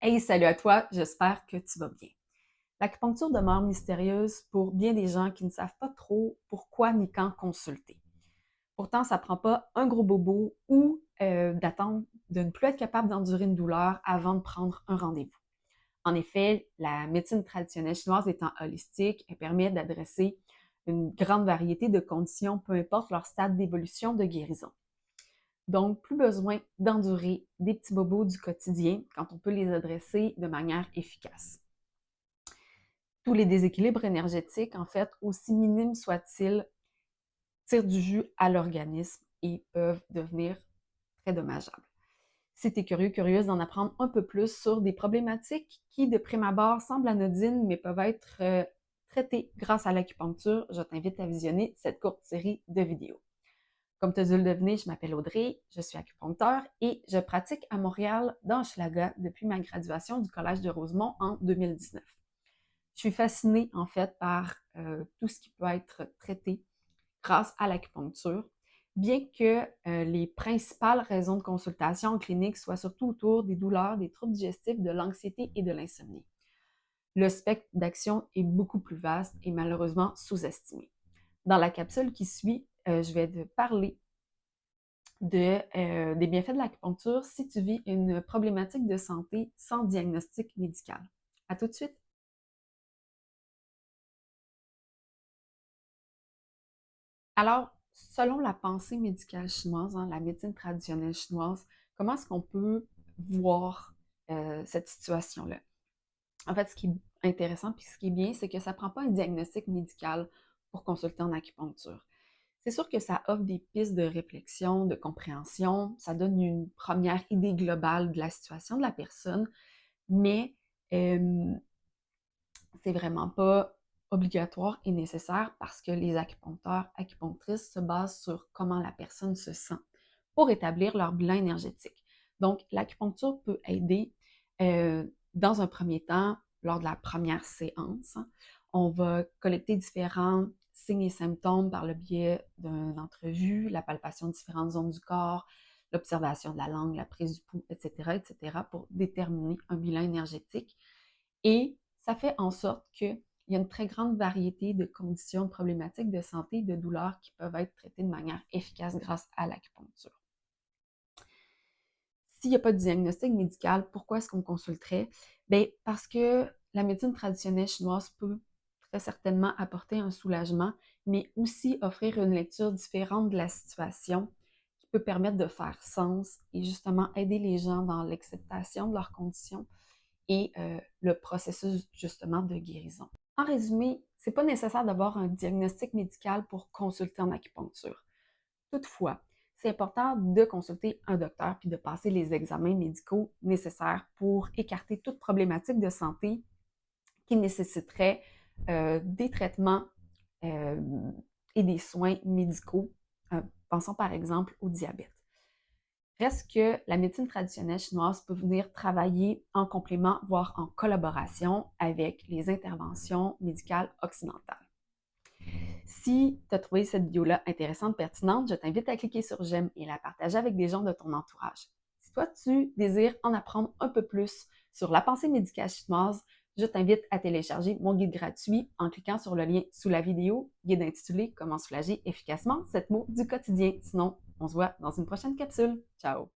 Hey, salut à toi, j'espère que tu vas bien. L'acupuncture demeure mystérieuse pour bien des gens qui ne savent pas trop pourquoi ni quand consulter. Pourtant, ça prend pas un gros bobo ou d'attendre de ne plus être capable d'endurer une douleur avant de prendre un rendez-vous. En effet, la médecine traditionnelle chinoise étant holistique, elle permet d'adresser une grande variété de conditions, peu importe leur stade d'évolution de guérison. Donc, plus besoin d'endurer des petits bobos du quotidien quand on peut les adresser de manière efficace. Tous les déséquilibres énergétiques, en fait, aussi minimes soient-ils, tirent du jus à l'organisme et peuvent devenir très dommageables. Si tu es curieux, curieuse d'en apprendre un peu plus sur des problématiques qui, de prime abord, semblent anodines, mais peuvent être traitées grâce à l'acupuncture, je t'invite à visionner cette courte série de vidéos. Comme tu as dû le deviner, je m'appelle Audrey, je suis acupuncteur et je pratique à Montréal, dans Hochelaga, depuis ma graduation du Collège de Rosemont en 2019. Je suis fascinée, en fait, par tout ce qui peut être traité grâce à l'acupuncture, bien que les principales raisons de consultation en clinique soient surtout autour des douleurs, des troubles digestifs, de l'anxiété et de l'insomnie. Le spectre d'action est beaucoup plus vaste et malheureusement sous-estimé. Dans la capsule qui suit, je vais te parler des bienfaits de l'acupuncture si tu vis une problématique de santé sans diagnostic médical. À tout de suite! Alors, selon la pensée médicale chinoise, la médecine traditionnelle chinoise, comment est-ce qu'on peut voir cette situation-là? En fait, ce qui est intéressant puis ce qui est bien, c'est que ça ne prend pas un diagnostic médical pour consulter en acupuncture. C'est sûr que ça offre des pistes de réflexion, de compréhension, ça donne une première idée globale de la situation de la personne, mais euh, c'est vraiment pas obligatoire et nécessaire parce que les acupuncteurs, acupunctrices se basent sur comment la personne se sent pour établir leur bilan énergétique. Donc, l'acupuncture peut aider dans un premier temps, lors de la première séance. On va collecter différents signes et symptômes par le biais d'une entrevue, la palpation de différentes zones du corps, l'observation de la langue, la prise du pouls, etc., pour déterminer un bilan énergétique. Et ça fait en sorte qu'il y a une très grande variété de conditions, de problématiques de santé et de douleurs qui peuvent être traitées de manière efficace grâce à l'acupuncture. S'il n'y a pas de diagnostic médical, pourquoi est-ce qu'on consulterait? Bien, parce que la médecine traditionnelle chinoise peut très certainement apporter un soulagement, mais aussi offrir une lecture différente de la situation qui peut permettre de faire sens et justement aider les gens dans l'acceptation de leurs conditions et le processus justement de guérison. En résumé, c'est pas nécessaire d'avoir un diagnostic médical pour consulter en acupuncture. Toutefois, c'est important de consulter un docteur puis de passer les examens médicaux nécessaires pour écarter toute problématique de santé qui nécessiterait des traitements euh, et des soins médicaux. Pensons par exemple au diabète. Reste que la médecine traditionnelle chinoise peut venir travailler en complément, voire en collaboration avec les interventions médicales occidentales. Si tu as trouvé cette vidéo-là intéressante, pertinente, je t'invite à cliquer sur j'aime et la partager avec des gens de ton entourage. Si toi, tu désires en apprendre un peu plus sur la pensée médicale chinoise, je t'invite à télécharger mon guide gratuit en cliquant sur le lien sous la vidéo, guide intitulé Comment soulager efficacement cette mot du quotidien. Sinon, on se voit dans une prochaine capsule. Ciao!